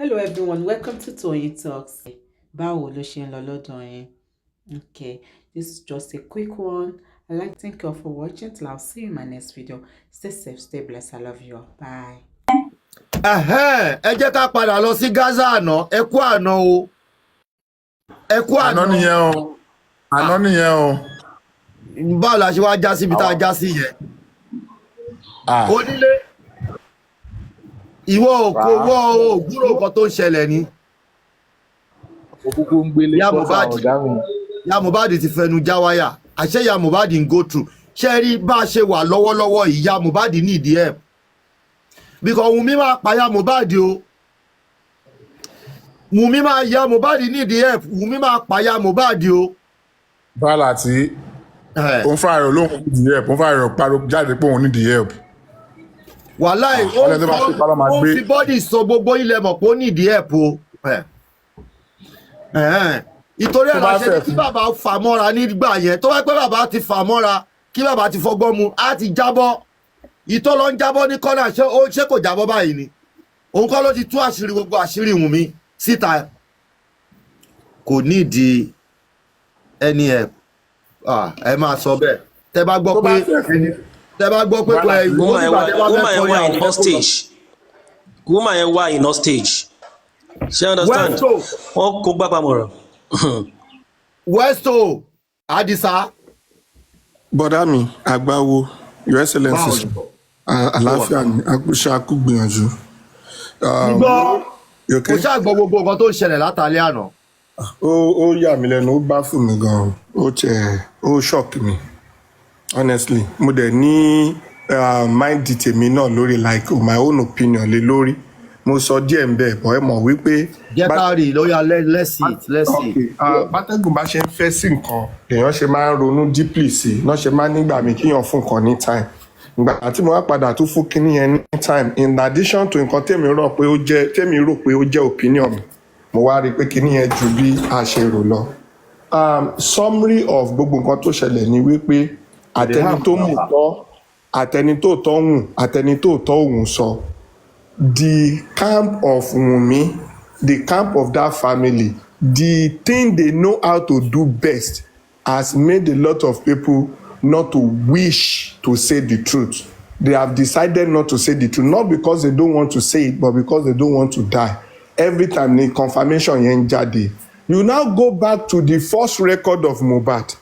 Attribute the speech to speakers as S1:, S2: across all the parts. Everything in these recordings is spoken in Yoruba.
S1: Hello everyone, welcome to Toyeen Talks. Báwo ló ṣe ń lọ lọ́dọ̀ yín? Okay, this is just a quick one. I'd like to thank you all for watching. Till I'll see you in my next video. Stay safe, stay blessed. I love you all. Bye.
S2: Ẹ jẹ́ ká padà lọ sí Gaza àná. Ẹ kú àná o. Ẹ kú àná.
S3: Àná nìyẹn o. Àná nìyẹn o.
S2: Báwo la ṣe wá já síbi tá a já sí yẹn? Onílé. Ìwọ òkò wọ ògbúrò kan tó ń ṣẹlẹ̀ ni.
S4: Òkúkú ń gbélé kọ́ta ọ̀gá mi.
S2: Ya Mohbad ti fẹnu já wáyà. Àṣẹ ya Mohbad ń go through. Ṣé rí bá a ṣe wà lọ́wọ́lọ́wọ́ yìí ya Mohbad ní ìdí ẹ̀? Because Wùmí máa pa ya Mohbad o. Wùmí máa ya Mohbad ní ìdí ẹ̀. Wùmí máa pa ya Mohbad o.
S3: Bàálà tí òun fúnra rẹ̀ lóhùn nídìí help, òun fúnra rẹ̀ pariwo jáde pé òun nídìí help.
S2: Wàláì ó fi bọ́dì sọ gbogbo ilẹ̀ mọ̀ pé ó nídìí help o. Ìtorí ẹ̀ la ṣe ní kí bàbá fà mọ́ra nígbà yẹn tó wá pé bàbá ti fà mọ́ra kí bàbá ti fọgbọ́n mu á ti jábọ́. Ìtọ́ lọ ń jábọ́ ní kọ́nà ṣé kò jábọ́ báyìí ni. Òun kọ́ ló ti tú àṣírí gbogbo àṣírí Wùmí síta. Kò nídìí ẹni ẹ̀ ẹ máa sọ bẹ́ẹ̀. Tẹ́ bá gbọ́ pé
S5: woman yẹn wà in hostage. Woman yẹn wà in hostage. She understand? Wọ́n kó gbàgbà mọ̀rọ̀.
S2: Westo Adisa.
S6: Bọ́dá mi, Àgbáwo, Your Excellency, àlàáfíà ni, àkúṣe àkúgbìyànjú.
S2: Kò ṣàgbọ́ gbogbo nǹkan tó ń ṣẹlẹ̀ látàlẹ́ àná.
S6: Ó yà mí lẹ́nu, ó bá fún mi gan-an, ó shock mi, honestly. Mo dẹ̀ ní mind tèmi náà lórí like my own opinion lé lórí. Mo sọ díẹ̀ ń bẹ̀ bọ́ ẹ mọ̀ wípé.
S2: Jẹ́ ká rí lórí alẹ́ let's see.
S6: Bátẹ́gùn bá ṣe ń fẹ́ sí nǹkan, èèyàn ṣe máa ń ronú deeply sí i, náà ṣe máa ń nígbà mi kíyàn fún nǹkan ní time. Ìgbà tí mo wá padà tún fún kíní yẹn ní time in addition to nǹkan tèmi rò pé ó jẹ́ opinion mi, mo wá rí i pé kíní yẹn ju bí a ṣe rò lọ. Summary of gbogbo nǹkan tó ṣẹlẹ̀ ni wípé àtẹni tó mú tọ́, àtẹni tó tọ́ hùn, àtẹni tó tọ́ òun sọ. The camp of Wunmi, the camp of that family, the thing they know how to do best has made a lot of people not to wish to say the truth. They have decided not to say the truth, not because they don't want to say it, but because they don't want to die. Every time the confirmation yen jade, you now go back to the first record of Mohbad.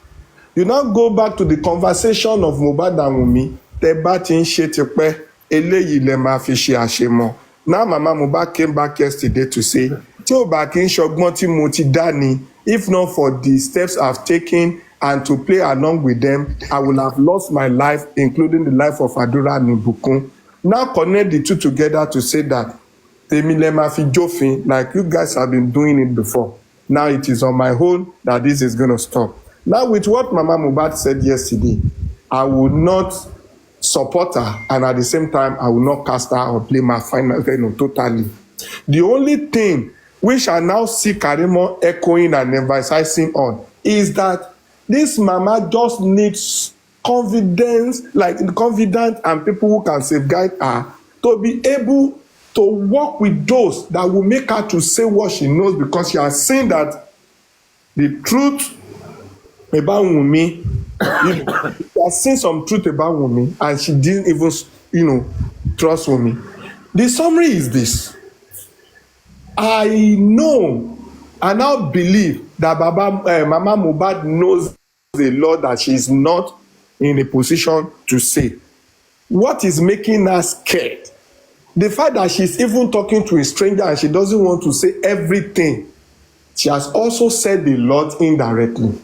S6: You now go back to the conversation of Mohbad and Wunmi. Tẹ́ bá ti ń ṣe tipẹ́, eléyìí lẹ máa fi ṣe àṣemọ. Now Mama Mohbad came back yesterday to say, tí ò bá kí n ṣọgbọ́n tí mo ti dá ni, if not for the steps I've taken and to play along with them, I will have lost my life, including the life of Adura and Ibukun. Now connect the two together to say that tèmi lẹ máa fi jófin, like you guys have been doing it before. Now it is on my own that this is going to stop. Now with what Mama Mohbad said yesterday, I will not support her, and at the same time I will not cast her or blame her totally. The only thing which I now see Karimo echoing and emphasizing on is that this mama just needs confidence, like confident and people who can safeguard her to be able to work with those that will make her to say what she knows, because she has seen that the truth about Wunmi, she has seen some truth about Wunmi, and she didn't even, trust Wunmi. The summary is this. I know, I now believe that Mama Mohbad knows a lot that she is not in a position to say. What is making her scared? The fact that she's even talking to a stranger and she doesn't want to say everything. She has also said a lot indirectly.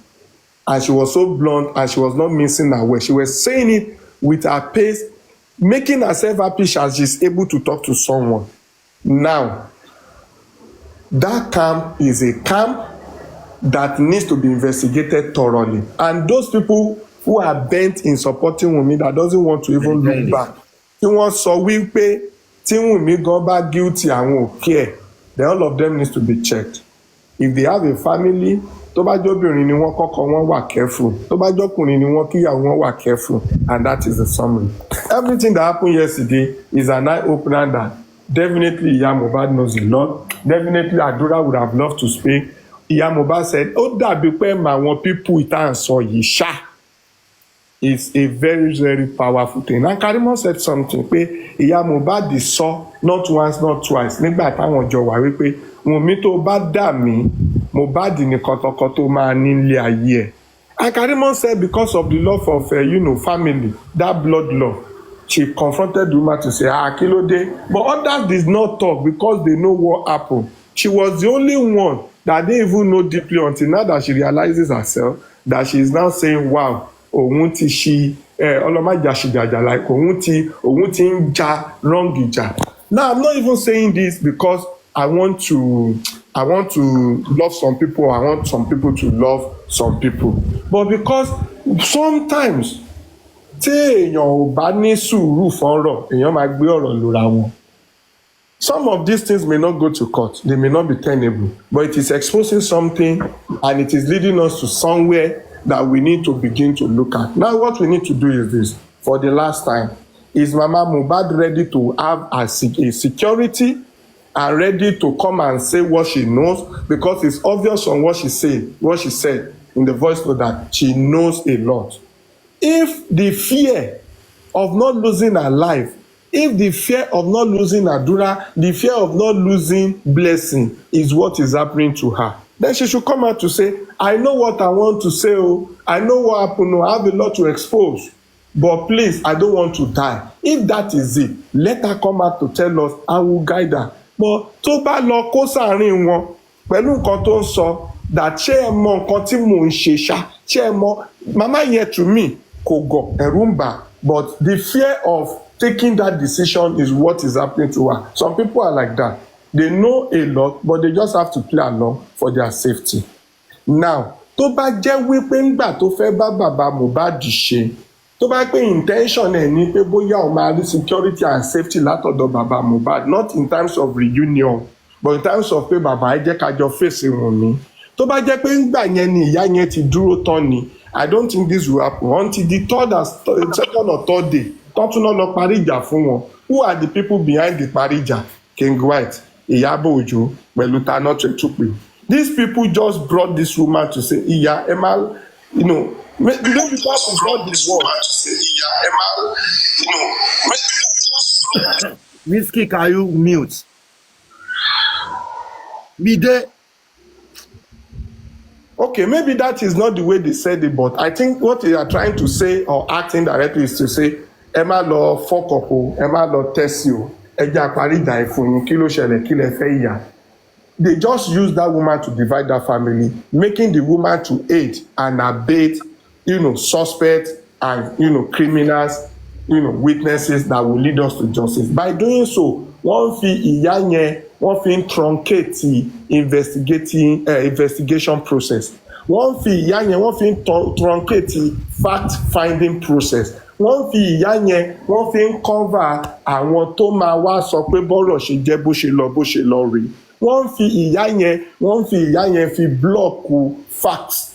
S6: And she was so blunt and she was not missing her way. She was saying it with her pace, making herself happy as she's able to talk to someone. Now, that camp is a camp that needs to be investigated thoroughly. And those people who are bent in supporting Wunmi, that doesn't want to even look back, tí wọ́n sọ wípé tí Wunmi gan bá guilty àwọn ò care, then all of them needs to be checked. If they have a family, tó bá jóbìnrin ni wọ́n kọ́kọ́ wọ́n wà careful, tó bá jọkùnrin ni wọ́n kíyàwó wọ́n wà careful, and that is the summary. Everything that happened yesterday is an eye opener that Definitely Iya Mohbad knows a lot. Definitely Adura would have loved to speak. Iya Mohbad said, ó dàbí pé àwọn people ìta ń sọ yìí ṣá. It's a very, very powerful thing. And Karimo said something pé Iya Mohbad sọ not once, not twice nígbà táwọn jọ wà wípé Wùnmí tó bá dà mí, Mohbad nìkan tọkọ tó máa nílé ayé ẹ̀. And Karimo said because of the love of family, that blood love, she confronted the woman to say, kí ló dé? But others did not talk because they know what happened. She was the only one that didn't even know deeply until now that she realizes herself that she is now saying, wow, òun ti ṣi ọlọ́màjà ṣìjàjà, like òun ti ń ja wrong ìjà. Now I'm not even saying this because I want to love some people, I want some people to love some people, but because sometimes tí èèyàn ò bá ní sùúrù fọ́rọ̀, èèyàn máa gbé ọ̀rọ̀ lóra wọn. Some of these things may not go to court, they may not be tenable, but it is exposing something and it is leading us to somewhere that we need to begin to look at. Now what we need to do is this. For the last time, is Mama Mohbad ready to have a security and ready to come and say what she knows? Because it's obvious from what she said in the voice note that she knows a lot. If the fear of not losing her life, if the fear of not losing Adura, the fear of not losing Blessing is what is happening to her, then she should come out to say, I know what I want to say, I know what happened, I have a lot to expose, but please, I don't want to die. If that is it, let her come out to tell us, I will guide her. But tó bá lọ kó sáàrin wọn pẹ̀lú nǹkan tó ń sọ, that ṣé ẹ mọ nǹkan tí mò ń ṣe ṣá, ṣé ẹ mọ, mama yẹn to me kò gọ̀, ẹ̀rù ń bà, but the fear of taking that decision is what is happening to her. Some people are like that. They know a lot, but they just have to play along for their safety. Now, tó bá jẹ́ wípé ńgbà tó fẹ́ bá bàbá Mohbad ṣe, tó bá pé intention ẹ̀ ní pé bóyá ó máa rí security and safety látọ̀dọ̀ bàbá Mohbad, not in terms of reunion, but in terms of pé bàbá ẹ jẹ́ ká jọ fèsì Wùnmí. Tó bá jẹ́ pé ńgbà yẹn ni ìyá yẹn ti dúró tán ni, I don't think this will happen until the second or third day. Tọ́tún náà lọ parí ìjà fún wọn. Who are the people behind the parí ìjà? King White, Ìyábọ̀ Òjó, pẹ̀lú Tana Tretupe. These people just brought this woman to say, Ìyá ẹ má, maybe because it's not the word.
S2: Whiskey, can you mute? Be there.
S6: Okay, maybe that is not the way they said it, but I think what they are trying to say or acting directly is to say, ẹ má lọ fọ́kọ̀ o, ẹ má lọ tẹ́sí o, ẹ jẹ́ àparí ìjà ìfún yín, kí ló ṣẹlẹ̀, kí lẹ fẹ́ ìyà. They just use that woman to divide that family, making the woman to aid and abet, suspects and, criminals, witnesses that will lead us to justice. By doing so, wọ́n fi ìyá yẹn, wọ́n fi truncate investigation process. Wọ́n fi ìyá yẹn, wọ́n fi truncate fact-finding process. Wọ́n fi ìyá yẹn, wọ́n fi cover àwọn tó máa wá sọ pé bọ́rọ̀ ṣe jẹ́ bó ṣe lọ rí. Wọ́n fi ìyá yẹn fi block facts.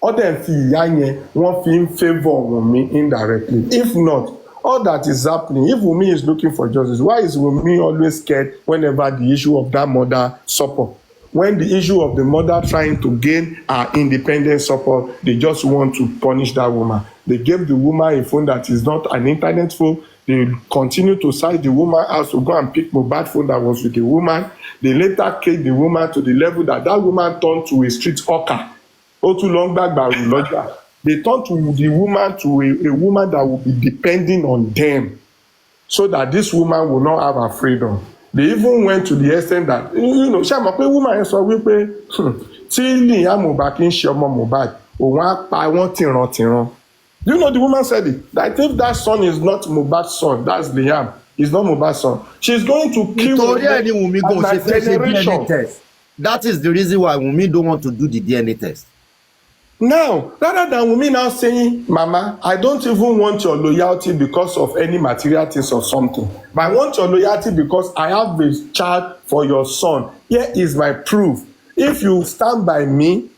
S6: Wọ́n dẹ̀ fi ìyá yẹn, wọ́n fi favour Wunmi indirectly. If not, all that is happening, if Wunmi is looking for justice, why is Wunmi always scared whenever the issue of that mother support? When the issue of the mother trying to gain her independent support, they just want to punish that woman. They gave the woman a phone that is not an internet phone. They continue to cite the woman house to go and pick Mohbad phone that was with the woman. They later kicked the woman to the level that woman turned to a street hawker. Ó tún lọ ń gbàgbàrù lọ́jà. They turned to the woman to a woman that will be depending on them so that this woman will not have her freedom. They even went to the extent that, ṣé àmọ́ pé woman yẹn sọ wípé tí Liam Mohbad kì í ṣe ọmọ Mohbad, òun á pa wọ́n tìrantìran. You know the woman said it, that if that son is not Mohbad's son, that's Liam, is not Mohbad's son, she's going to kill
S2: DNA test. That is the reason why Wunmi don't want to do the DNA test.
S6: Now, rather than Wunmi now saying, Mama, I don't even want your loyalty because of any material things or something, but I want your loyalty because I have a child for your son. Here is my proof. If you stand by me,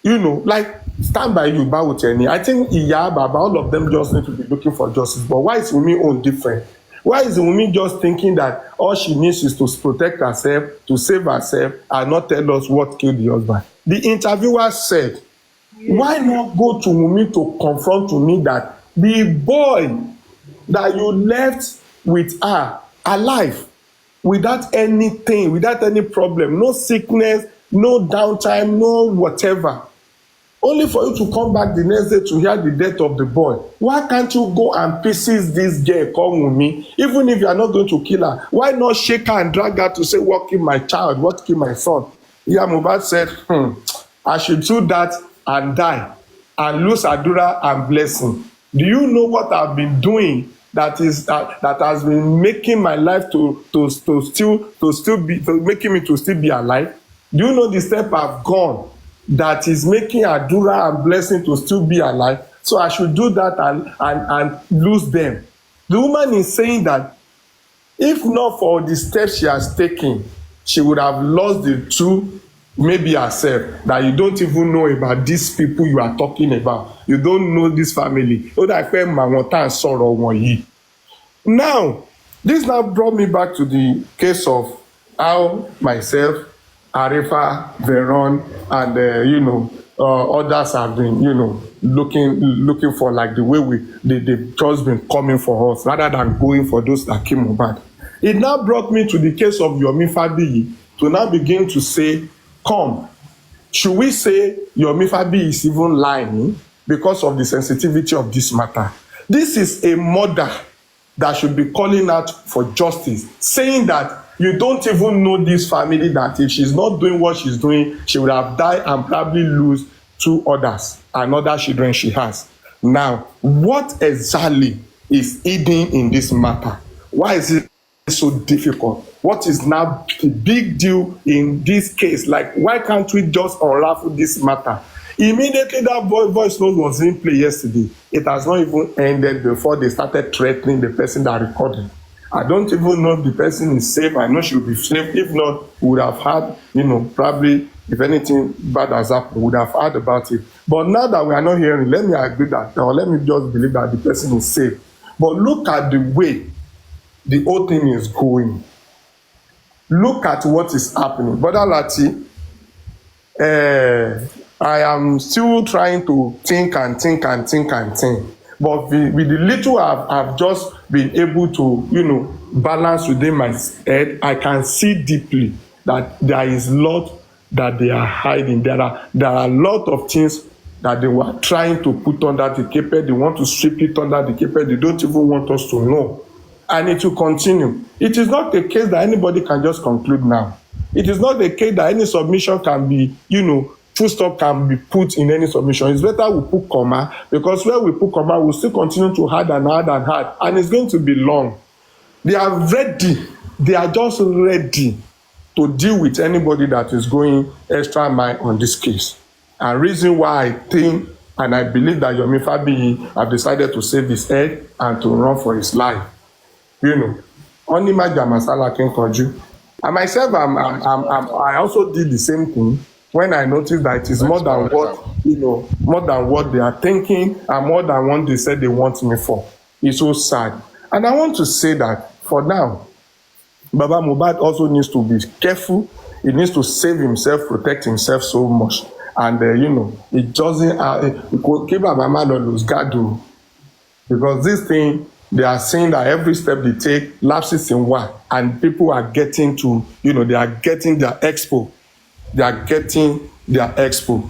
S6: stand by you, Bawuteni. I think Iya, Baba, all of them just need to be looking for justice. But why is Wunmi own different? Why is Wunmi just thinking that all she needs is to protect herself, to save herself, and not tell us what killed the husband? The interviewer said, why not go to Wunmi to confront Wunmi that the boy that you left with her alive, without anything, without any problem, no sickness, no downtime, no whatever, only for you to come back the next day to hear the death of the boy? Why can't you go and pieces this girl called Wunmi? Even if you are not going to kill her, why not shake her and drag her to say, what killed my child, what killed my son? Yeah, Mohbad said, I should do that and die and lose Adura and blessing. Do you know what I've been doing that has been making my life to making me to still be alive? Do you know the step I've gone that is making Adura and blessing to still be alive? So I should do that and lose them. The woman is saying that if not for the steps she has taken, she would have lost the two, maybe herself, that you don't even know about these people you are talking about. You don't know this family. Now, this now brought me back to the case of how myself, Arifa, Veron, and others have been, looking for like the way they've just been coming for us rather than going for those that came Mohbad. It now brought me to the case of Yomi Fabiyi to now begin to say, come, should we say Yomi Fabiyi is even lying because of the sensitivity of this matter? This is a mother that should be calling out for justice, saying that you don't even know this family, that if she's not doing what she's doing, she would have died and probably lose two others and other children she has. Now, what exactly is hidden in this matter? Why is it so difficult? What is now the big deal in this case? Like, why can't we just unravel this matter? Immediately that voice note was in play yesterday, it has not even ended before they started threatening the person that recorded. I don't even know if the person is safe. I know she will be safe. If not, we would have had, probably if anything bad has happened, we would have heard about it. But now that we are not hearing, let me agree that, or let me just believe that the person is safe. But look at the way the whole thing is going. Look at what is happening. Brother Lati, I am still trying to think. But with the little I've just been able to, balance within my head, I can see deeply that there is a lot that they are hiding. There are a lot of things that they were trying to put under the carpet. They want to sweep it under the carpet. They don't even want us to know. And it will continue. It is not a case that anybody can just conclude now. It is not a case that any submission can be, full stop can be put in any submission. It's better we put comma, because where we put comma, we'll still continue to add and add and add, and it's going to be long. They are ready. They are just ready to deal with anybody that is going extra mile on this case. And reason why I think and I believe that Yomi Fabiyi have decided to save his head and to run for his life. Only my Jamasala can conjure. And myself, I also did the same thing when I noticed that it is more than what they are thinking and more than what they said they want me for. It's so sad. And I want to say that for now, Baba Mohbad also needs to be careful. He needs to save himself, protect himself so much. And, it doesn't keep Baba Mohbad lose guard, because this thing, they are saying that every step they take lapses in one, and people are getting to, they are getting their expo. They are getting their expo.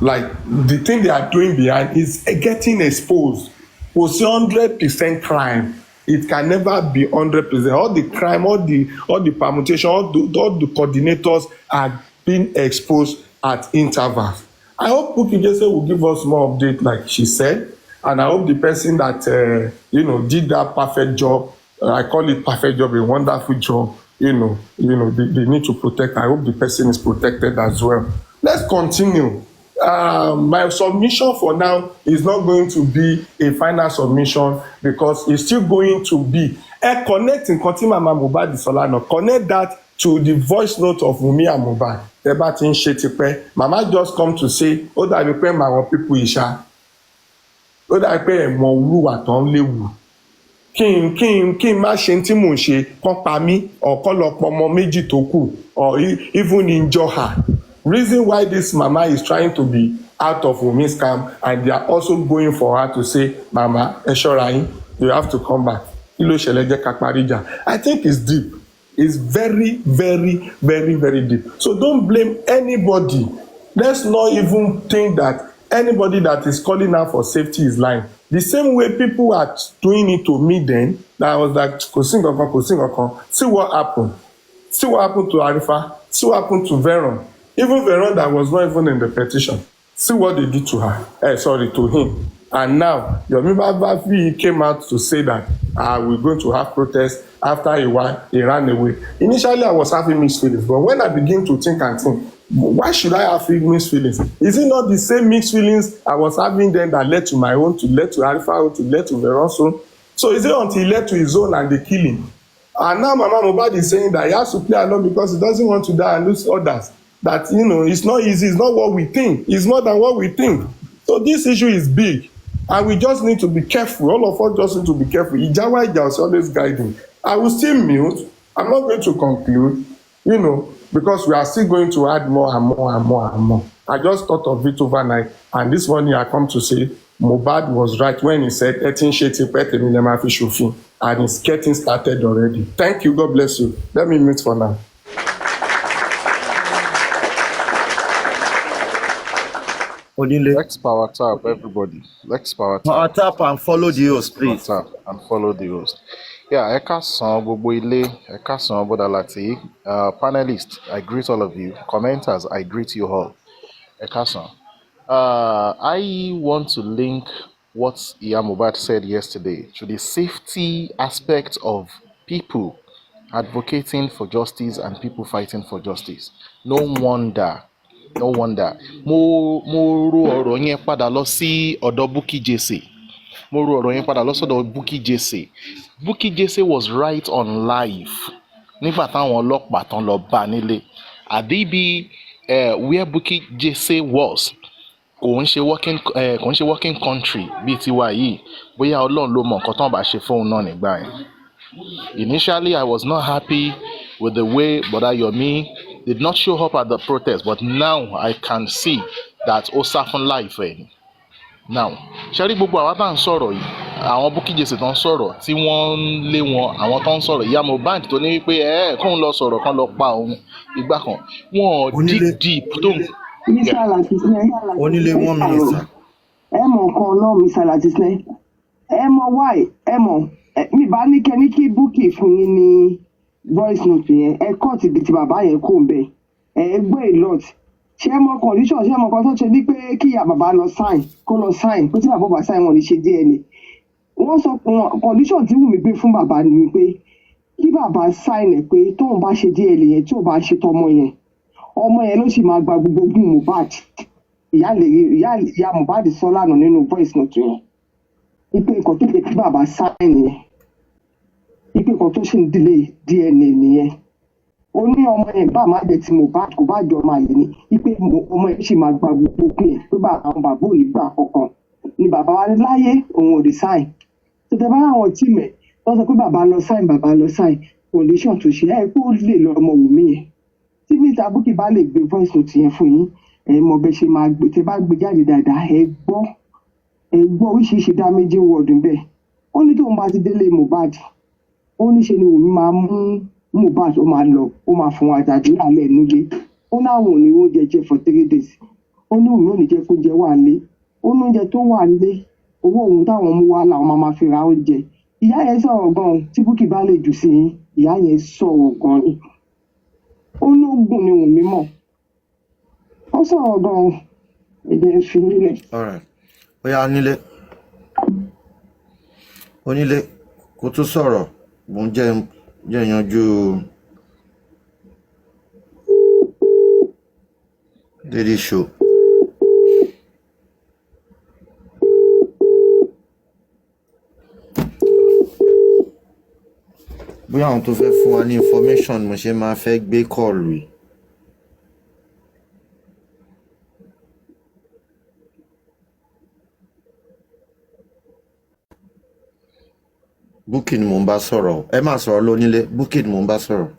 S6: Like the thing they are doing behind is getting exposed. Was 100% crime. It can never be 100%. All the crime, all the permutation, all the coordinators are being exposed at intervals. I hope Puki Jesse will give us more update, like she said. And I hope the person that did that perfect job, I call it perfect job, a wonderful job. They need to protect. I hope the person is protected as well. Let's continue. My submission for now is not going to be a final submission, because it's still going to be a connecting. Continue, Mama Mohbad Solano. Connect that to the voice note of Wunmi and Mohbad. Mama just come to say, "Oh, that you pay my people isha." Ó dà pé ẹ̀mọ olúwa tó ń léwu. kí n má ṣe tí mò ń ṣe kán pa mí ọ̀kan lọ pọ̀ ọmọ méjì tó kù or even injure her. Reason why this mama is trying to be out of Wunmi's camp and they are also going for her to say mama ẹ ṣọ́ra yín you have to come back kí ló ṣẹlẹ̀ jẹ́ ká parí ìjà. I think it's deep. It's very very very very deep. So don't blame anybody. Let's not even think that anybody that is calling out for safety is lying. The same way people are doing it to me then, that I was like kò sí nǹkan. See what happened. See what happened to Arifa. See what happened to Veron. Even Veron that was not even in the petition. See what they did to her. To him. And now, Yomi Babafi came out to say that we're going to have protests. After a while, he ran away. Initially, I was having mixed feelings. But when I begin to think, why should I have mixed feelings? Is it not the same mixed feelings I was having then that led to my own, to led to Arifa own, to led to Veron's own? So is it until he led to his own and they kill him? And now Mama Mohbad is saying that he has to play along because he doesn't want to die and lose others. That, it's not easy. It's not what we think. It's more than what we think. So this issue is big. And we just need to be careful. All of us just need to be careful. Ijawa Ija is always guiding. I will still mute. I'm not going to conclude, because we are still going to add more and more and more and more. I just thought of it overnight. And this morning I come to say, Mohbad was right when he said, Etin Sheti Petemi Lema Fi Shofin. And it's getting started already. Thank you. God bless you. Let me mute for now.
S7: Let's power tap, everybody. Let's power tap.
S2: Power tap and follow the host, please.
S7: Power tap and follow the host. Yeah, ẹ káàsán gbogbo ilé, ẹ káàsán Bọ́dà Láti. Panelists, I greet all of you. Commenters, I greet you all. Ẹ káàsán. I want to link what Iya Mohbad said yesterday to the safety aspect of people advocating for justice and people fighting for justice. No wonder. Mo ro ọ̀rọ̀ yẹn padà lọ sí ọ̀dọ̀ Bukky Jesse. Bukky Jesse was right on live nígbà táwọn ọlọ́pàá tán lọ bá nílé. Àdébí where Bukky Jesse was kò ń ṣe working country bíi tiwa yìí, bóyá Ọlọ́run ló mọ nǹkan tán bá ṣe fóun náà nígbà yẹn. Initially, I was not happy with the way Brother Yomi did not show up at the protest, but now I can see that ó sá fún láìfẹ́ ni. Now, ṣe rí gbogbo àwọn tá à ń sọ̀rọ̀ yìí, àwọn Bukky Jesse tó ń sọ̀rọ̀ tí wọ́n ń lé wọn, àwọn tó ń sọ̀rọ̀ Ìyá Mohbad tó ní wípé kóun lọ sọ̀rọ̀ kan lọ pa òun ìgbà kan, wọ́n deep tó ń.
S8: Mr. Latisneh,
S2: Onílé 1 minute, sir.
S8: ẹ mọ̀ nǹkan náà Mr. Latisneh, ẹ mọ̀ why, ẹ mọ̀ mi bá ní kẹ́ ní kí Bukky fún yín ní voice note yẹn, ẹ kọ́ọ̀tì ibi tí bàbá yẹn kò ń bẹ̀, ẹ gbé a lot. Ṣé ẹ mọ̀ condition, ṣé ẹ mọ̀ kan tó ṣe ní pé kí ìyá bàbá kó lọ sign, pé tí bàbá bá sign wọn ní ṣe DNA. Wọ́n sọ condition tí Wùmí gbé fún bàbá ni wípé kí bàbá sign ẹ̀ pé tóun bá ṣe DNA yẹn tí ò bá ṣe tọmọ yẹn, ọmọ yẹn ló sì máa gba gbogbo ogún Mohbad. Ìyá Mohbad sọ lánàá nínú voice note yẹn ipe nǹkan tó lè kí bàbá sign yẹn, ipe nǹkan tó sì ń delay DNA nìyẹn. Ó ní ọmọ yẹn bá má jẹ ti Mohbad kò bá jọ ọmọ àlè ni, ipe ọmọ yẹn sì máa gba gbogbo ogún yẹn pé àwọn bàbá ò ní gbà kankan ni bàbá wa láyé òun ò lè sign. tó tẹ bá àwọn tíìmù ẹ̀ wọ́n sọ pé bàbá lọ sign condition tó ṣe pé ó lè lọ ọmọ Wùmí yẹn. Tí Mr. Bukky bá lè gbé voice note yẹn fún yín, ẹ mọ̀ bẹ́ẹ̀ ṣe máa gbé, tẹ bá gbé jáde dáadáa ẹ gbọ́ oríṣiríṣi damaging word níbẹ̀. Ó ní tóun bá ti délé Mohbad, ó ní ṣe ni Wùmí máa mú Mohbad, ó máa lọ, ó máa fún wa jáde lálẹ́ nílé. Ó láwọn ò ní oúnjẹ jẹ for 3 days. Ó ní Wùmí ò ní jẹ́ kó jẹ wà lé. Ó ní oúnjẹ tó wà lé, owó òun táwọn mú wá làwọn máa fi ra oúnjẹ. Ìyá yẹn sọ̀rọ̀ gan-an, tí Bukky bá lè jù sí yín, ìyá yẹn sọ̀rọ̀ gan-an ni. Ó lóògùn ni Wùmí mọ̀. Ó sọ̀rọ̀ gan-an, èdè fi nílẹ̀.
S2: Bóyá onílé kó tó sọ̀rọ̀, mo ń jẹ́ yanjú daily show. Bóyá àwọn tó fẹ́ fún wa ní information mo ṣe máa fẹ́ gbé kọ́ọ̀lù yìí. Bukky ni mo ń bá sọ̀rọ̀. Ẹ má sọ̀rọ̀ lónílé. Bukky ni mo ń bá sọ̀rọ̀.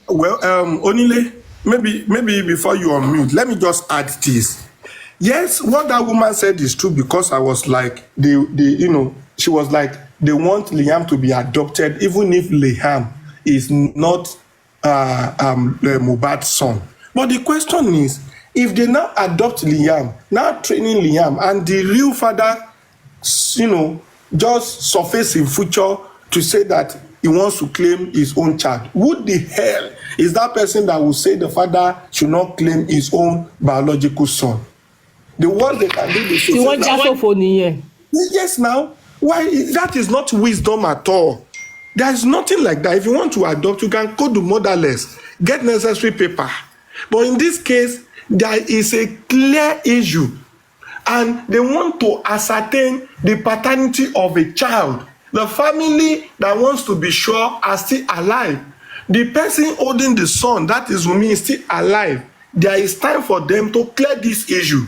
S6: Well, Onile, maybe before you unmute, let me just add this. Yes, what that woman said is true because I was like, she was like, they want Liam to be adopted, even if Liam is not Mohbad's son. But the question is, if they now adopt Liam, now training Liam, and the real father, just surface in future to say that he wants to claim his own child, who the hell is that person that will say the father should not claim his own biological son? The worst they can do is to say, yes, now, why? That is not wisdom at all. There is nothing like that. If you want to adopt, you can go to motherless, get necessary paper. But in this case, there is a clear issue, and they want to ascertain the paternity of a child. The family that wants to be sure are still alive. The person holding the son, that is Wunmi, is still alive. There is time for them to clear this issue.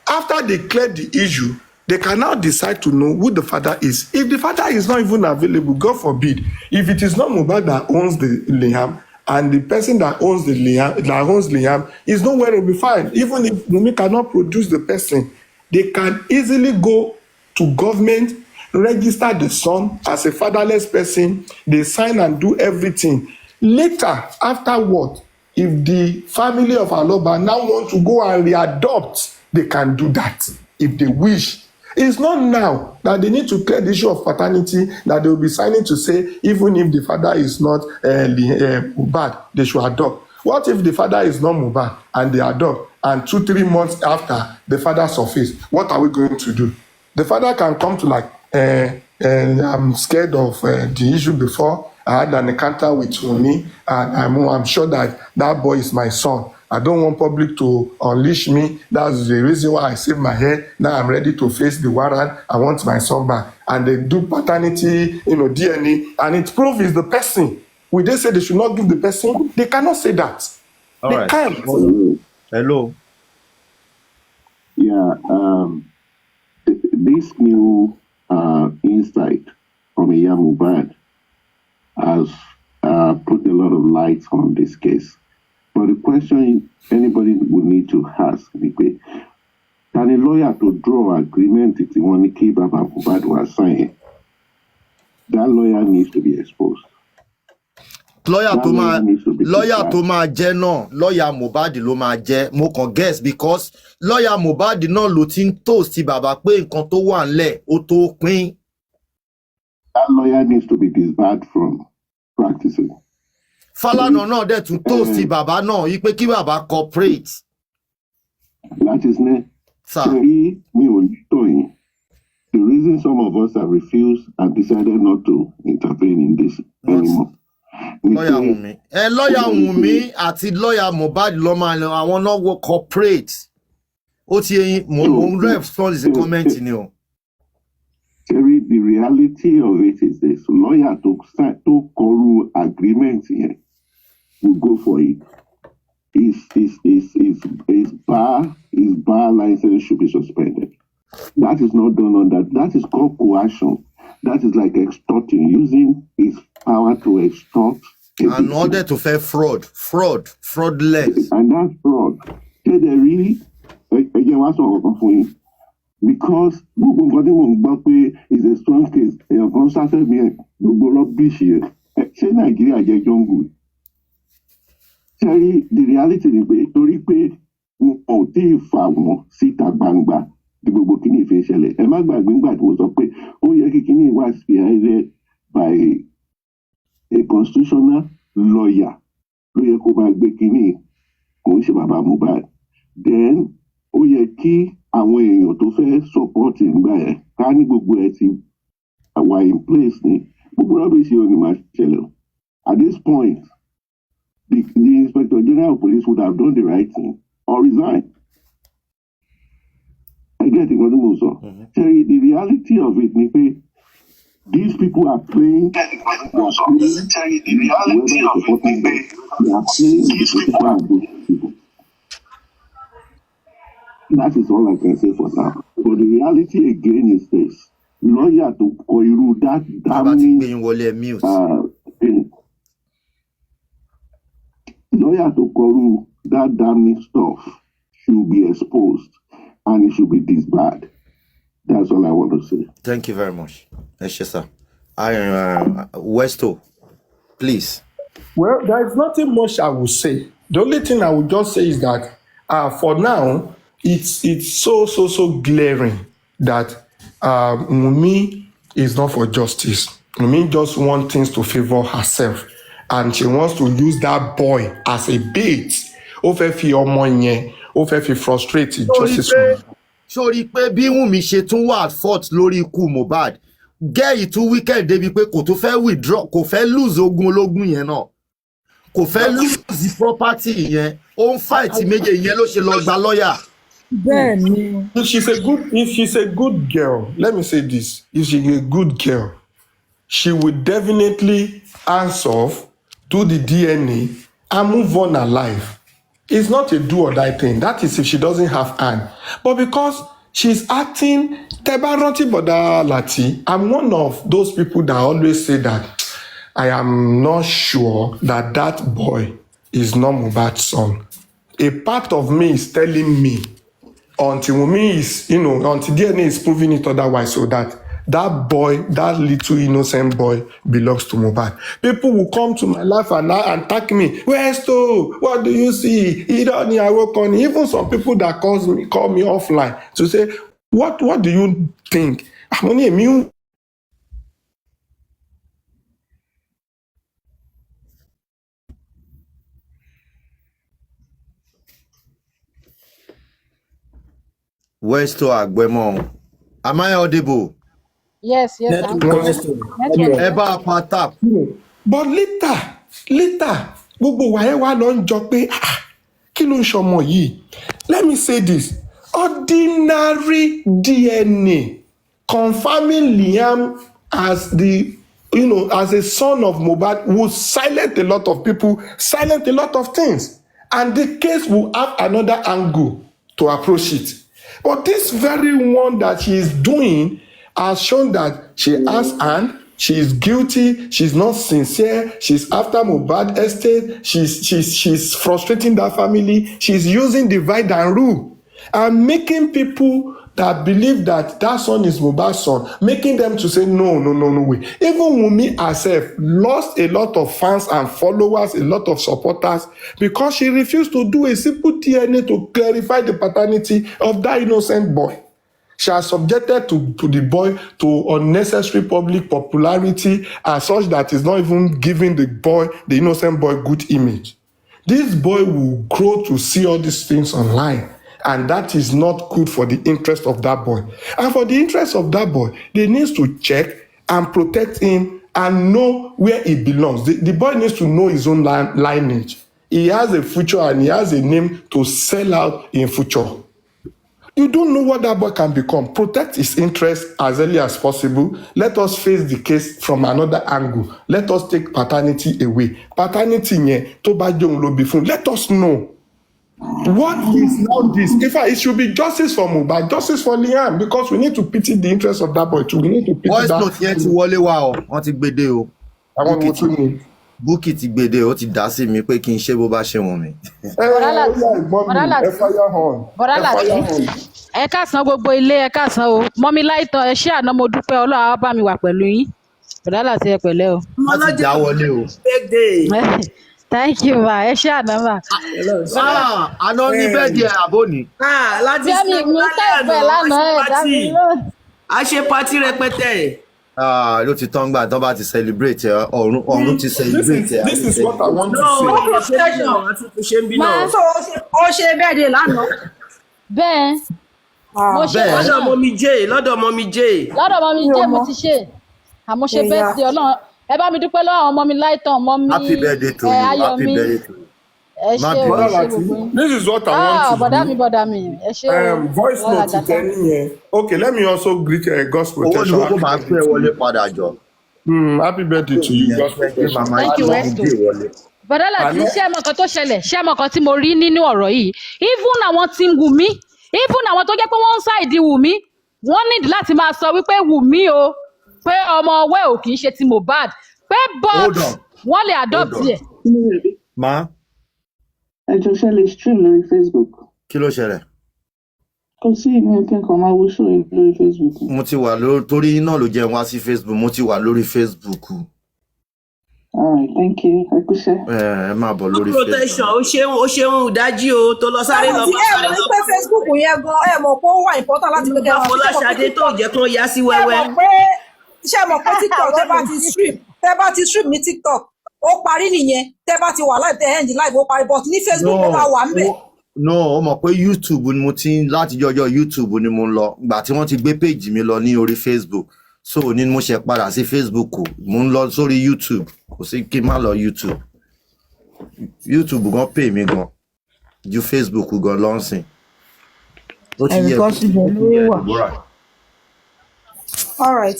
S6: After they clear the issue, they can now decide to know who the father is. If the father is not even available, God forbid, if it is not Mohbad that owns the Liam, and the person that owns Liam is nowhere to be found, even if Wunmi cannot produce the person, they can easily go to government, register the son as a fatherless person, they sign and do everything. Later, afterward, if the family of Aloba now want to go and readopt, they can do that if they wish. It's not now that they need to clear the issue of paternity that they will be signing to say even if the father is not Mohbad, they should adopt. What if the father is not Mohbad and they adopt, and 2-3 months after the father surface? What are we going to do? The father can come to like, I'm scared of the issue before. I had an encounter with Wunmi, and I'm sure that boy is my son. I don't want public to unleash me. That's the reason why I saved my head. Now I'm ready to face the warrant. I want my son back. And they do paternity, DNA, and it proves the person. Will they say they should not give the person? They cannot say that.
S2: All
S6: they
S2: right.
S6: can't.
S2: Hello.
S9: Yeah, this new insight from Mohbad has put a lot of light on this case. But the question anybody would need to ask is, can a lawyer to draw agreement if they want to keep up Mohbad was saying? That lawyer needs to be exposed.
S2: Lawyer tó máa jẹ́ náà, lawyer Mohbad ló máa jẹ́. Mo kàn guess because lawyer Mohbad náà ló ti ń toast bàbá pé nǹkan tó wà ńlẹ̀ ó tó pín.
S9: That lawyer needs to be disbarred from practicing.
S2: Falana náà dẹ̀ tún toast bàbá náà yí pé kí bàbá cooperate.
S9: Latisneh, the reason some of us have refused and decided not to intervene in this anymore.
S2: Lawyer Wunmi. Lawyer Wunmi àti lawyer Mohbad ló máa lọ àwọn náà wo cooperate. Ó ti yẹn mo ń respond sí comment ni o.
S9: Terry, the reality of it is this: lawyer to call agreement here will go for it. His bar license should be suspended. That is not done on that. That is called coercion. That is like extorting, using his power to extort.
S2: In order to fair fraudulence.
S9: And that's fraud. They really, again, what's wrong for him? Because is a strong case. They constantly me rubbish here. Say Nigeria get jungle. Say the reality is torí pé o ti fa wọn síta gbangba di gbogbo kíní ìfẹ́ ṣẹlẹ̀. Ẹ má gbàgbé ńgbà tí mo sọ pé ó yẹ kí kíní wá spearheaded by a constitutional lawyer. Ló yẹ kó máa gbé kíní kò ń ṣe bàbá Mohbad. Then ó yẹ kí àwọn èèyàn tó fẹ́ support ìgbà ẹ̀ ká ní gbogbo ẹ̀ ti wà in place ni gbogbo rubbish yìí ò ní máa ṣẹlẹ̀. At this point, the Inspector General of Police would have done the right thing or resign. I get it, Terry, the reality of it ni pé these people are playing. Terry, the reality of it ni pé they are playing these people are good people. That is all I can say for now. But the reality again is this: lọ́ọ̀yà tó kọ irú that damning lọ́ọ̀yà tó kọ irú that damning stuff should be exposed and it should be disbarred. That's all I want to say.
S2: Thank you very much. Yes, sir. Westo, please.
S6: Well, there is nothing much I will say. The only thing I will just say is that for now, it's so glaring that Wunmi is not for justice. Wunmi just wants things to favor herself, and she wants to use that boy as a bait. Ó fẹ́ fi ọmọ yẹn, ó fẹ́ fi frustrate justice.
S2: Sori pé bí Wunmi ṣe tún wà fault lórí ikú Mohbad, gẹ́yì tún wicked débi pé kò tó fẹ́ withdraw, kò fẹ́ lose ogun ológun yẹn náà, kò fẹ́ lose the property yẹn, ó ń fight méje yẹn ló ṣe lọ gba lawyer.
S6: Bẹ́ẹ̀ni. If she's a good girl, let me say this, if she's a good girl, she will definitely hands off, do the DNA, and move on her life. It's not a do or die thing. That is if she doesn't have hand. But because she's acting, Tebaranti Boda Lati, I'm one of those people that always say that I am not sure that that boy is not Mohbad's son. A part of me is telling me, until Wunmi is, until DNA is proving it otherwise, so that boy, that little innocent boy, belongs to Mohbad. People will come to my life and attack me. Westo, what do you see? Even some people that call me offline to say, what do you think? I'm only immune.
S2: Westo Agbemo. Am I audible?
S10: Yes.
S2: Eba Patap.
S6: But later, gbogbo wa ẹ wá lọ ń jọ pé kí ló ń ṣọmọ yìí? Let me say this. Ordinary DNA confirming Liam as as a son of Mohbad will silence a lot of people, silence a lot of things, and the case will have another angle to approach it. But this very one that she is doing has shown that she has hand, she is guilty, she's not sincere, she's after Mohbad estate, she's frustrating that family, she's using divide and rule and making people that believe that son is Mohbad's son, making them to say no way. Even Wunmi herself lost a lot of fans and followers, a lot of supporters, because she refused to do a simple DNA to clarify the paternity of that innocent boy. She has subjected to the boy to unnecessary public popularity and such that is not even giving the innocent boy, good image. This boy will grow to see all these things online, and that is not good for the interest of that boy. And for the interest of that boy, they need to check and protect him and know where he belongs. The boy needs to know his own lineage. He has a future and he has a name to sell out in future. You don't know what that boy can become. Protect his interest as early as possible. Let us face the case from another angle. Let us take paternity away. Paternity nye to ba jong lo bi fun. Let us know what is now this. In fact, it should be justice for Mohbad, justice for Liam, because we need to pity the interest of that boy too. We need to pity that.
S2: Voice note yẹn ti wọlé wá o, wọ́n ti gbede o.
S6: Àwọn mo tún ní.
S2: Bukky ti gbede o, ti dá sí mi pé kí n ṣe bó bá ṣe wọ̀n mi.
S10: Ẹ káàsán gbogbo ilé, ẹ káàsán o. Mọ́mí Láìtàn, ẹ ṣé àná mo dúpẹ́ Ọlọ́run á bá mi wà pẹ̀lú yín. Bọ̀dá láti ẹ pẹ̀lẹ́ o.
S2: Wọ́n ti já wọlé o.
S10: Thank you ma, ẹ ṣé àná ma.
S2: Àná ní bẹ́ẹ̀ di àbóni.
S10: Latisneh mi tẹ̀gbẹ́ lánàá ẹ̀ dábì lọ.
S11: A ṣe pátí rẹpẹtẹ.
S2: Ló ti tán gbà tán bá ti celebrate ọ̀run ti celebrate.
S6: This is what I want to say.
S11: Máa sọ ó ṣe bẹ́ẹ̀ de lánàá.
S10: Bẹ́ẹ̀. Mo ṣe
S11: lọ́dọ̀ Mọ́mí J. Lọ́dọ̀ Mọ́mí J
S10: mo ti ṣe. Àmọ́ ṣe bẹ́ẹ̀ di Ọlọ́run. Ẹ bá mi dúpẹ́ lọ́wọ́ àwọn Mọ́mí Láìtàn, Mọ́mí
S2: Happy birthday to you. Happy birthday to you.
S10: Ẹ ṣé.
S6: This is what I want to do.
S10: Bọ̀dá mi. Ẹ ṣé.
S6: Voice note ti tẹ nìyẹn. Okay, let me also greet God's protection.
S2: Owó ni gbogbo máa pẹ́ wọlé padà jọ.
S6: Happy birthday to you, God's protection.
S10: Thank you, Westo. Bọ̀dá láti ṣé ẹ mọ̀ kan tó ṣẹlẹ̀, ṣé ẹ mọ̀ kan tí mo rí nínú ọ̀rọ̀ yìí. Even àwọn tí ń Wunmi, even àwọn tó jẹ́ pé wọ́n ń ṣàìdí Wunmi, wọ́n nídìí láti máa sọ wípé Wùmí o pé ọmọ ọwọ́ ẹ̀ ò kì í ṣe ti Mohbad pé but wọ́n lè adopt ẹ̀.
S2: Ma.
S8: Ẹ jọ ṣe lè stream lórí Facebook.
S2: Kí ló ṣẹlẹ̀?
S8: Kò sí ìmú ẹ̀kẹ́ kan máa wo show lórí Facebook.
S2: Mo ti wà lórí torí náà ló jẹ́ wá sí Facebook, mo ti wà lórí Facebook.
S8: Alright, thank you. Ẹ kú iṣẹ́.
S2: Ẹ máa bọ̀ lórí Facebook.
S11: Protection ó ṣeun ìdájí o tó lọ sáré lọ bá
S12: sáré. Ẹ mọ̀ pé Facebook yẹn gan ẹ mọ̀ pé ó wà important láti pé kẹ́
S11: Fọláṣadé tó jẹ́ kó yá sí wẹ́wẹ́.
S12: Ṣé mọ̀ pé TikTok tẹ́ bá ti stream ní TikTok ó parí nìyẹn tẹ́ bá ti wà live tẹ́ end live ó parí but ní Facebook ó máa wà ńbẹ̀.
S2: No, ó mọ̀ pé YouTube ni mo ti láti jọjọ́ YouTube ni mo ń lọ ìgbà tí wọ́n ti gbé page mi lọ ní orí Facebook so ní mo ṣe padà sí Facebook mo ń lọ sórí YouTube kò sí kí n má lọ YouTube gan pè mí gan ju Facebook gan lọ́nsìn.
S12: ẹnìkan sì bẹ̀ ló wà. All right.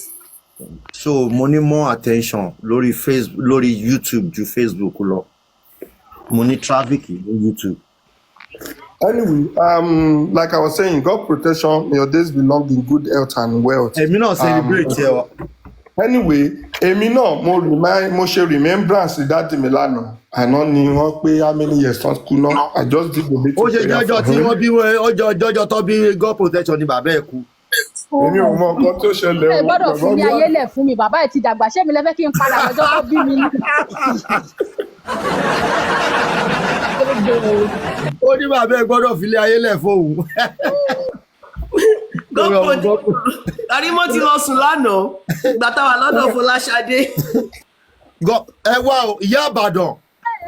S2: So mo ní more attention lórí Facebook lórí YouTube ju Facebook lọ mo ní traffic ní YouTube.
S6: Anyway, like I was saying, God protection, may your days be long in good health and wealth.
S2: Èmi náà celebrate ẹ wa.
S6: Anyway, èmi náà mo ṣe remembrance dáàdì mi lánàá. Àná ni wọ́n pé how many years tán kú náà. I just did the little prayer for him.
S2: Ó ṣe jọjọ tí wọ́n bí ọjọ́ tó bí God protection ni bàbá ẹ̀ kú.
S6: Èmi ò mọ nǹkan tó ṣẹlẹ̀ o.
S10: Ẹ gbọ́dọ̀ fi ní ayé lẹ̀ fún mi, bàbá ẹ̀ ti dàgbà, ṣé mi lẹ fẹ́ kí n padà lọ́jọ́ tó bí mi?
S2: Ó ní bàbá ẹ̀ gbọ́dọ̀ fi lé ayé lẹ̀ fóun.
S11: Àrímọ́ ti lọ sùn lánàá ìgbà táwa lọ́dọ̀ Fọláṣadé.
S2: Ẹ wá o, ìyá Ìbàdàn.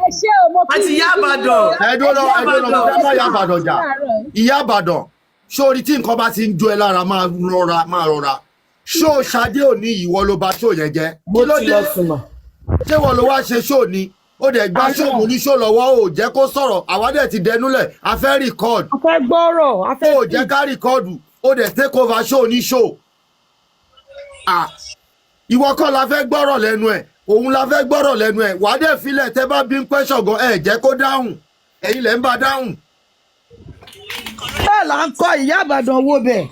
S10: Ẹ ṣé o, mo kí
S11: àti ìyá Ìbàdàn.
S2: Ẹ̀dọ́nà mo fẹ́ bá ìyá Ìbàdàn jà. Ìyá Ìbàdàn, sórí tí nǹkan bá ti ń jó ẹ lára máa rọra. Ṣó Ṣadé ò ní ìwọ ló bà ṣó yẹn jẹ́.
S11: Mo ti lọ sùn mọ́.
S2: Ṣé wọ́n ló wá ṣe ṣó ni? Ó dẹ̀ gbá ṣòwò ní ṣó lọ́wọ́ ò jẹ́ kó sọ̀rọ̀ àwa dẹ̀ ti dẹnúlẹ̀ a fẹ́ record.
S12: A fẹ́ gbọ́rọ̀ a fẹ́.
S2: Ó jẹ́ ká record ó dẹ̀ take over ṣó ní ṣó. Ìwọ kọ́ la fẹ́ gbọ́rọ̀ lẹ́nu ẹ̀ òun la fẹ́ gbọ́rọ̀ lẹ́nu ẹ̀ wà á dẹ̀ filẹ̀ tẹ́ bá bí ń pẹ́ ṣọ̀gàn ẹ̀ jẹ́ kó dáhùn ẹ̀yin lẹ́ ń bá dáhùn.
S12: Bẹ́ẹ̀ là ń kọ́ ìyá Ìbàdàn wo bẹ̀.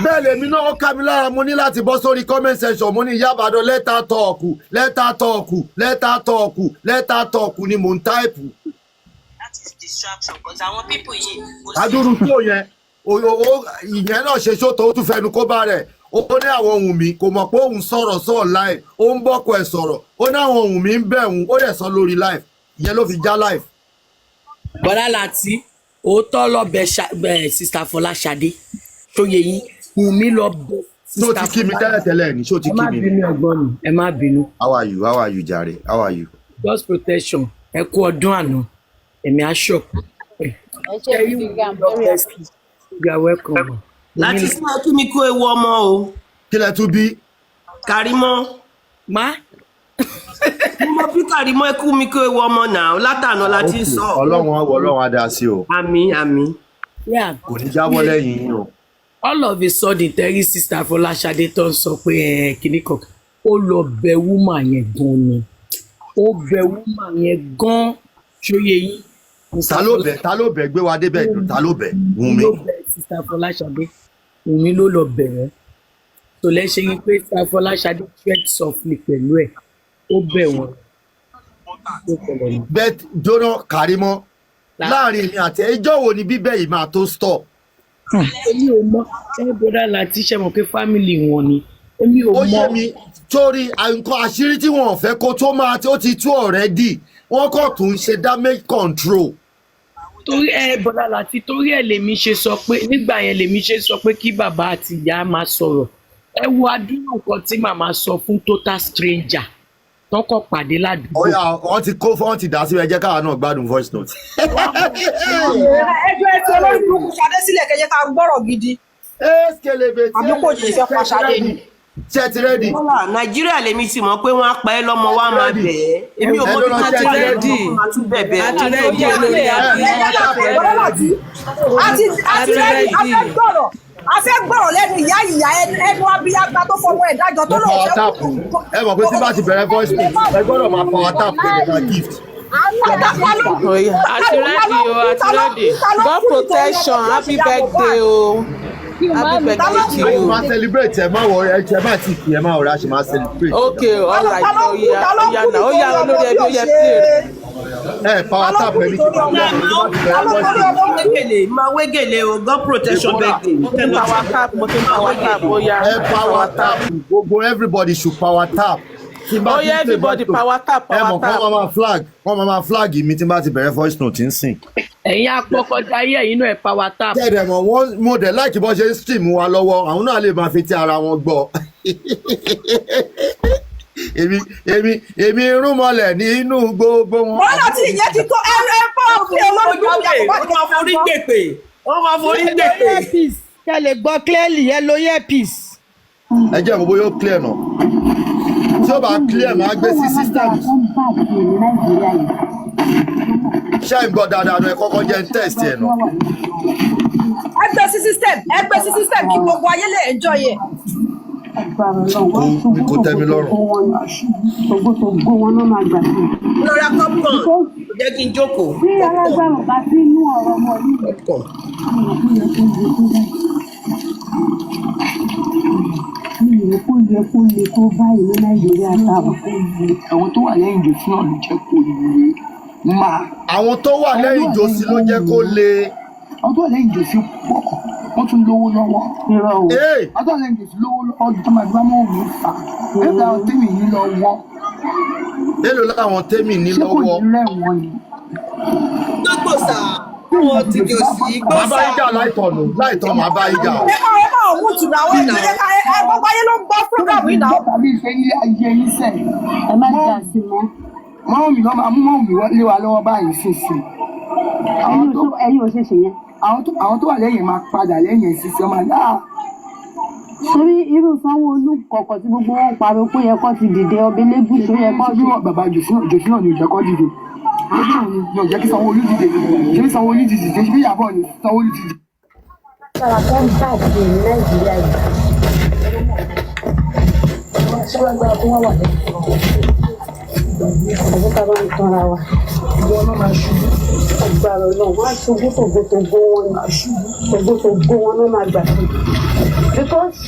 S2: Bẹ́ẹ̀ lèmi náà ó ká mi lára mo ní láti bọ́ sórí comment section mo ní ìyá Ìbàdàn lẹ́tà tọ́ọ̀kù ni mò ń táìpù. Adúrú tó yẹn ìyẹn náà ṣe ṣó tó tún fẹnu kó bá rẹ̀ ó ní àwọn ohun mi kò mọ̀ pé òun sọ̀rọ̀ live ó ń bọ́kọ ẹ̀ sọ̀rọ̀ ó ní àwọn ohun mi ń bẹ̀ òun ó dẹ̀ sọ lórí live ìyẹn ló fi já live.
S11: Bọ́lá láti òótọ́ lọ bẹ sista Fọláṣadé tó yẹ yín Wùmí lọ bẹ
S2: sista Fọláṣadé. Ṣó ti kí mi tẹ́lẹ̀ ni ṣó ti kí mi.
S11: Ẹ má bínú ẹ̀gbọ́n mi ẹ má bínú.
S2: How are you jàre how are you.
S11: God's protection ẹ kú ọdún àná ẹ̀mí aṣọ. You are welcome. Latisneh kí mi kó ewu ọmọ o.
S2: Kí lẹ tún bí.
S11: Kàrímọ́. Má. Mo bí Kàrímọ́ ẹ kú mi kó ewu ọmọ náà látànà láti sọ.
S2: Ọlọ́run á dá sí o.
S11: Àmín.
S2: Kò ní jábọ́ lẹ́yìn yín o.
S11: All of a sudden tẹ́rí sista Fọláṣadé tó ń sọ pé kìnnì kan ó lọ bẹ wúmà yẹn gan ni. Ó bẹ wúmà yẹn gan ṣóyè yín.
S2: Ta ló bẹ̀ gbé wa débẹ̀ dùn ta ló bẹ̀ Wùmí.
S11: Ló bẹ̀ sista Fọláṣadé Wùmí ló lọ bẹ̀rẹ̀ tó lẹ́sẹ̀ yín pé sista Fọláṣadé tread softly pẹ̀lú ẹ̀ ó bẹ̀ wọ́n.
S2: Bẹ́ẹ̀ jóná Kàrímọ́ láàrin èmi àti ẹjọ́ wo ni bíbẹ̀ yìí máa tó stop.
S11: Èmi ò mọ̀ ẹ bọ́dá láti ṣe mọ̀ pé fámìlì wọn ni èmi ò mọ̀.
S2: Ó yé mi torí nǹkan àṣírí tí wọn ò fẹ́ kó tó máa ó ti tú already wọ́n kàn tún ṣe damage control.
S11: Torí bọ́dá láti torí ẹ̀ lèmi ṣe sọ pé nígbà yẹn lèmi ṣe sọ pé kí bàbá àti ìyá máa sọ̀rọ̀ ẹ wo adúrú nǹkan tí màmá sọ fún total stranger tọkọ pàdé ládùúgbò.
S2: Ọ̀yà wọ́n ti kó fún wọn ti dá sí ẹjẹ́ káwa náà gbádùn voice note.
S12: Ẹjọ́ ẹtì olórí burúkú Ṣadé sílẹ̀ kẹjẹ ká gbọ́rọ̀ gidi. Àbí kò ní fẹ́ pa Ṣadé ni.
S2: Ṣé ti rẹ́dì?
S11: Nàìjíríà lèmi ti mọ̀ pé wọ́n á pa ẹ́ lọ́mọ wa máa bẹ̀ ẹ́. Èmi ò mọ̀ bí wọ́n ti rẹ́dì. Àti rẹ́dì a fẹ́ gbọ́rọ̀ lẹ́nu ìyá ẹnu abiyagba tó fọmọ ẹ̀ dájọ́ tó lóun fẹ́ kú.
S2: Ẹ mọ̀ pé tí bá ti bẹ̀rẹ̀ voice note ẹ gbọ́dọ̀ máa power tap kẹ́kẹ́ gift.
S13: Àti rẹ́dì God protection happy birthday o.
S10: Happy birthday to
S2: I
S10: you.
S2: máa celebrate ẹ má wọ ẹ má ti kì ẹ má wọ ẹ ṣe máa celebrate.
S10: Okay, all right. Oya olórí ẹbí ó yẹ play.
S2: Power tap ẹni tí bá
S11: máa wégele o God protection birthday.
S10: Power tap, power tap, oya.
S2: Power tap gbogbo everybody should power tap.
S10: Oh yeah, everybody power tap, power tap.
S2: Wọ́n máa flag mi tí n bá ti bẹ̀rẹ̀ voice note ń sìn.
S11: Ẹ̀yin apọkọjáyé ẹ̀yin náà ẹ̀ power tap.
S2: Kẹ́ẹ̀dẹ̀ mọ̀ wọ́n mo dẹ̀ láìkí bọ́ ṣe ń stream wa lọ́wọ́ àwọn náà lè máa fi ti ara wọn gbọ́. Èmi irúnmọlẹ̀ nínú gbogbo wọn.
S12: Bọ́lá tí ìyẹn ti tó ẹ bá òfin olórí
S11: wọ́n máa forí gbèpè. Wọ́n máa forí gbèpè.
S13: Kẹ́ lè gbọ́ clearly ẹ lo earpiece.
S2: Ẹ jẹ́ mo bóyá ó clear náà. Tí ó bá clear máa gbé sí system. Ṣé ẹ̀ ń gbọ́ dáadáa ẹ kọ́kọ́ jẹ́ ń test ẹ̀ náà.
S12: Ẹ gbé sí system kí gbogbo ayé lè enjoy ẹ̀.
S2: Kò tẹ́ mi lọ́rùn.
S11: Lọ́ra popcorn jẹ́ kí n jókòó.
S14: Bí alágbàrún bá sí inú ọ̀rọ̀ ọmọ yìí. Kó yẹ kó le tó báyìí ní Nàìjíríà táwọn.
S8: Àwọn tó wà lẹ́yìn ìjòsí náà ló jẹ́ kó le máa.
S2: Àwọn tó wà lẹ́yìn ìjòsí ló jẹ́ kó le.
S8: Àwọn tó wà lẹ́yìn ìjòsí pọ̀ wọ́n tún lówó lọ́wọ́. Àwọn tó wà lẹ́yìn ìjòsí lówó lọ́wọ́ ọdún tó máa gbá mọ́ òun fà. Ẹ̀ka àwọn tèmi ní lọ́wọ́.
S2: Èló láwọn tèmi ní lọ́wọ́.
S8: Ṣé kò ní rẹ̀wọ̀n ni?
S11: Gbogbo sà wọ́n ti jò sí gbọ́sà.
S2: Bàbá ìjà láìtọ́ máa bá ìjà.
S12: Ẹ máa òun tù náà ẹ gbogbo ayé ló ń gbọ́ program yìí náà.
S8: Tàbí ìfẹ́ ní ayé yín sẹ̀.
S14: Ẹ má jà sí mọ́.
S8: Mọ́ mi lọ́ máa mú mọ́ mi lé wa lọ́wọ́ báyìí sísìn.
S14: Ẹ̀yin ò ṣe ṣe yẹn.
S8: Àwọn tó wà lẹ́yìn máa padà lẹ́yìn sísìn ọmọ náà.
S14: Torí irú Sanwó-Olú kọ̀ọ̀kan tí gbogbo wọn pariwo pé yẹ kó ti dìde ọbẹ̀ lẹ́gùsù yẹ kó
S8: bí wọn bàbá jòsí náà ni ìjọ kọ́ dìde. Yóò jẹ́ kí Sanwó-Olú dìde. Ṣé Sanwó-Olú dìde? Ṣé bí Ìyábọ̀ ni Sanwó-Olú dìde?
S14: sára tó ń bàjẹ́ ní Nàìjíríà yìí. Ṣé wọ́n gbára tó wọ́n wà lẹ́yìn ọ̀gbọ́n ká bá ń tanra wa. Ìwọ́n náà máa ṣubú. Agbára náà wọ́n á ṣubú tògbótògbó wọn ni. Tògbótògbó wọn náà máa gbà sí. Because